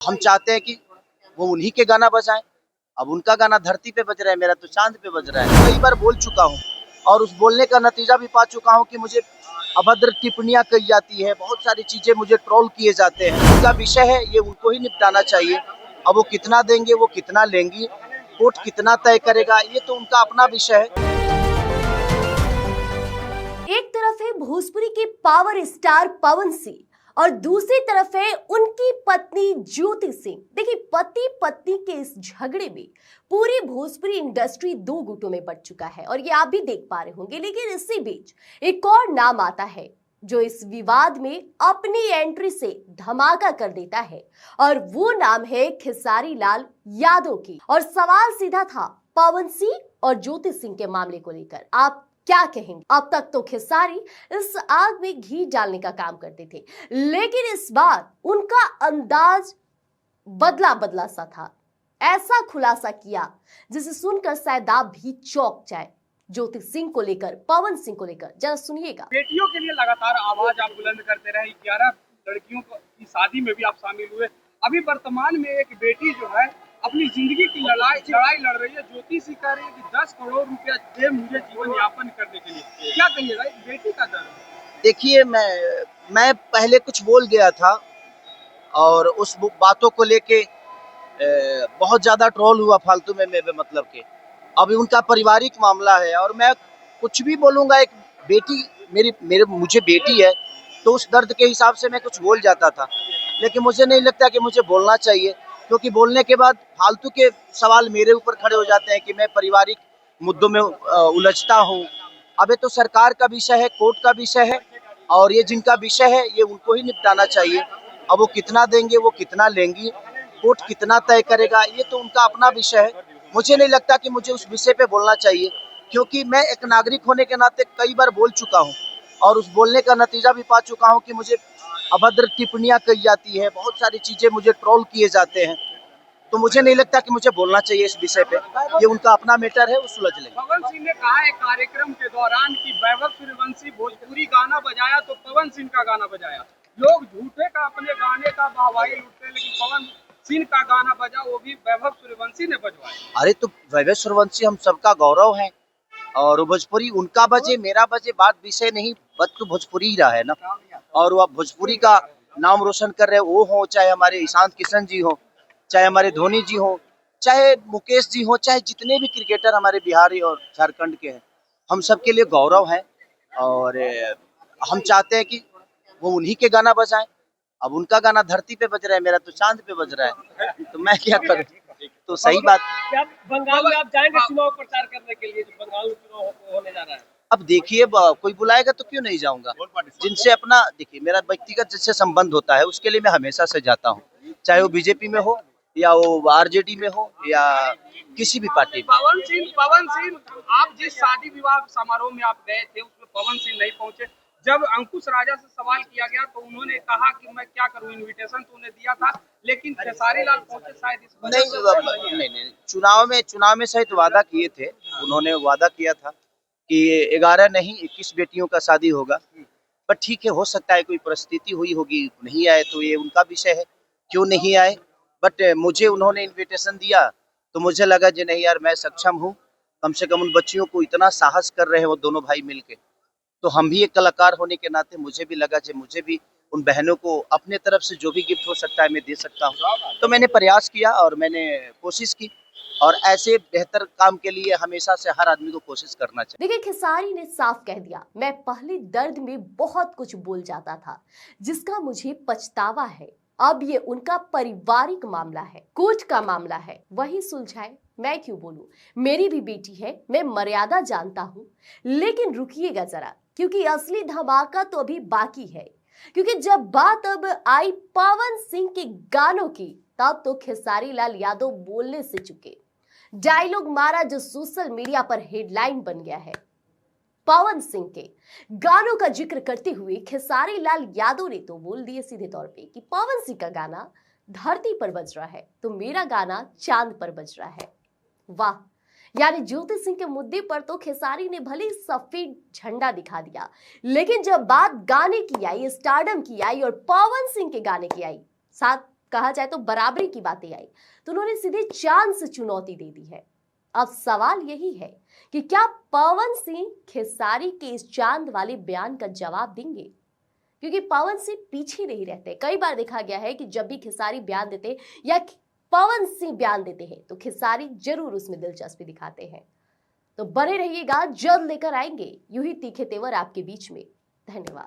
हम चाहते हैं कि वो उन्हीं के गाना बजाएं। अब उनका गाना धरती पे बज रहा है, मेरा तो चांद पे बज रहा है। कई बार बोल चुका हूँ और उस बोलने का नतीजा भी पा चुका हूँ कि मुझे अभद्र टिप्पणियां कही जाती है, बहुत सारी चीजें मुझे ट्रोल किए जाते हैं। उनका विषय है, ये उनको ही निपटाना चाहिए। अब वो कितना देंगे, वो कितना लेंगी, कोर्ट कितना तय करेगा, ये तो उनका अपना विषय है। एक तरफ है भोजपुरी के पावर स्टार पवन सिंह और दूसरी तरफ है उनकी पत्नी ज्योति सिंह। देखिए, पति पत्नी के इस झगड़े में पूरी भोजपुरी इंडस्ट्री दो गुटों में बंट चुका है और ये आप भी देख पा रहे होंगे। लेकिन इसी बीच एक और नाम आता है जो इस विवाद में अपनी एंट्री से धमाका कर देता है और वो नाम है खेसारी लाल यादव की। और सवाल सीधा था पवन सिंह और ज्योति सिंह के मामले को लेकर, आप क्या कहेंगे? अब तक तो खेसारी इस आग में घी डालने का काम करते थे, लेकिन इस बार उनका अंदाज बदला बदला सा था। ऐसा खुलासा किया जिसे सुनकर शायद आप भी चौंक जाए। ज्योति सिंह को लेकर, पवन सिंह को लेकर जरा सुनिएगा। बेटियों के लिए लगातार आवाज आप बुलंद करते रहे, 11 लड़कियों की शादी में भी आप शामिल हुए। अभी वर्तमान में एक बेटी जो है अपनी जिंदगी की लड़ाई लड़ रही है। ज्योति सिंह कह रही है कि 10 करोड़ रुपया दे मुझे जीवन यापन करने के लिए। क्या कहिएगा इस बेटी का दर्द? देखिए, मैं पहले कुछ बोल गया था और उस बातों को लेके बहुत ज्यादा ट्रोल हुआ फालतू में मेरे मतलब के। अभी उनका पारिवारिक मामला है और मैं कुछ भी बोलूंगा, एक बेटी मेरे मुझे बेटी है तो उस दर्द के हिसाब से मैं कुछ बोल जाता था, लेकिन मुझे नहीं लगता कि मुझे बोलना चाहिए, क्योंकि बोलने के बाद फालतू के सवाल मेरे ऊपर खड़े हो जाते हैं कि मैं पारिवारिक मुद्दों में उलझता हूँ। अब ये तो सरकार का विषय है, कोर्ट का विषय है और ये जिनका विषय है ये उनको ही निपटाना चाहिए। अब वो कितना देंगे, वो कितना लेंगी, कोर्ट कितना तय करेगा, ये तो उनका अपना विषय है। मुझे नहीं लगता कि मुझे उस विषय पे बोलना चाहिए, क्योंकि मैं एक नागरिक होने के नाते कई बार बोल चुका हूँ और उस बोलने का नतीजा भी पा चुका हूँ कि मुझे अभद्र टिप्पणियां कही जाती है, बहुत सारी चीजें मुझे ट्रोल किए जाते हैं। तो मुझे नहीं लगता कि मुझे बोलना चाहिए इस विषय पे। ये उनका अपना मैटर है, वो सुलझ लेंगे। पवन सिंह ने कहा है कार्यक्रम के दौरान कि वैभव सूर्यवंशी भोजपुरी गाना बजाया तो पवन सिंह का गाना बजाया। लोग झूठे का अपने गाने का वाहवाही लूटते, लेकिन पवन सिंह का गाना बजा वो भी वैभव सूर्यवंशी ने बजवाया। अरे तो वैभव सूर्यवंशी हम सबका गौरव है और भोजपुरी उनका बजे मेरा बजे बात विषय नहीं, बस तो भोजपुरी ही रहा है ना। और वो भोजपुरी का नाम रोशन कर रहे वो हो, चाहे हमारे ईशांत किशन जी हो, चाहे हमारे धोनी जी हो, चाहे मुकेश जी हो, चाहे जितने भी क्रिकेटर हमारे बिहारी और झारखंड के हैं, हम सबके लिए गौरव है। और हम चाहते हैं कि वो उन्हीं के गाना बजाएं। अब उनका गाना धरती पे बज रहा है, मेरा तो चांद पे बज रहा है, तो मैं क्या करूं? तो सही बात। क्या बंगाल में आप जाएंगे चुनाव प्रचार करने के लिए, जो बंगाल में चुनाव होने जा रहा है? अब देखिए, कोई बुलाएगा तो क्यों नहीं जाऊंगा। जिनसे अपना देखिए मेरा व्यक्तिगत जिससे संबंध होता है उसके लिए मैं हमेशा से जाता हूँ, चाहे वो बीजेपी में हो या वो आरजेडी में हो या किसी भी पार्टी में। पवन सिंह, आप जिस शादी विवाह समारोह में आप गए थे उसमें पवन सिंह नहीं पहुंचे। जब अंकुश राजा से सवाल किया गया तो उन्होंने कहा कि मैं क्या करूं, इनविटेशन तो उन्हें दिया था, लेकिन खेसारी लाल पहुंचे शायद इस वजह से। नहीं, चुनाव में शायद वादा किए थे, उन्होंने वादा किया था कि 11 नहीं 21 बेटियों का शादी होगा। पर ठीक है, हो सकता है कोई परिस्थिति हुई होगी, नहीं आए तो ये उनका विषय है, क्यों नहीं आए। बट मुझे उन्होंने इनविटेशन दिया तो मुझे लगा जी नहीं यार, मैं सक्षम हूँ, कम से कम उन बच्चियों को इतना साहस कर रहे हैं वो दोनों भाई मिलके, तो हम भी एक कलाकार होने के नाते मुझे भी लगा कि मुझे भी उन बहनों को अपने तरफ से जो भी गिफ्ट हो सकता है मैं दे सकता हूँ। तो मैंने प्रयास किया और मैंने कोशिश की, और ऐसे बेहतर काम के लिए हमेशा से हर आदमी को कोशिश करना चाहिए। देखिए, खेसारी ने साफ कह दिया, मैं पहले दर्द में बहुत कुछ बोल जाता था जिसका मुझे पछतावा है। अब ये उनका पारिवारिक मामला है, कोर्ट का मामला है, वही सुलझाए, मैं क्यों बोलूं। मेरी भी बेटी है, मैं मर्यादा जानता हूं। लेकिन रुकिएगा जरा, क्योंकि असली धमाका तो अभी बाकी है। क्योंकि जब बात अब आई पवन सिंह के गानों की, तब तो खेसारी लाल यादव बोलने से चुके। डायलॉग मारा जो सोशल मीडिया पर हेडलाइन बन गया है। पवन सिंह के गानों का जिक्र करते हुए खेसारी लाल यादव ने तो बोल दिए सीधे तौर पे कि पवन सिंह का गाना धरती पर बज रहा है तो मेरा गाना चांद पर बज रहा है। वाह, यानी ज्योति सिंह के मुद्दे पर तो खेसारी ने भले सफेद झंडा दिखा दिया, लेकिन जब बात गाने की आई, स्टारडम की आई और पवन सिंह के गाने की आई, साथ कहा जाए तो बराबरी की बातें आई तो उन्होंने सीधे चांद से चुनौती दे दी है। अब सवाल यही है कि क्या पवन सिंह खेसारी के इस चांद वाले बयान का जवाब देंगे, क्योंकि पवन सिंह पीछे नहीं रहते। कई बार देखा गया है कि जब भी खेसारी बयान देते या पवन सिंह बयान देते हैं तो खेसारी जरूर उसमें दिलचस्पी दिखाते हैं। तो बने रहिएगा, जल्द लेकर आएंगे यूं ही तीखे तेवर आपके बीच में। धन्यवाद।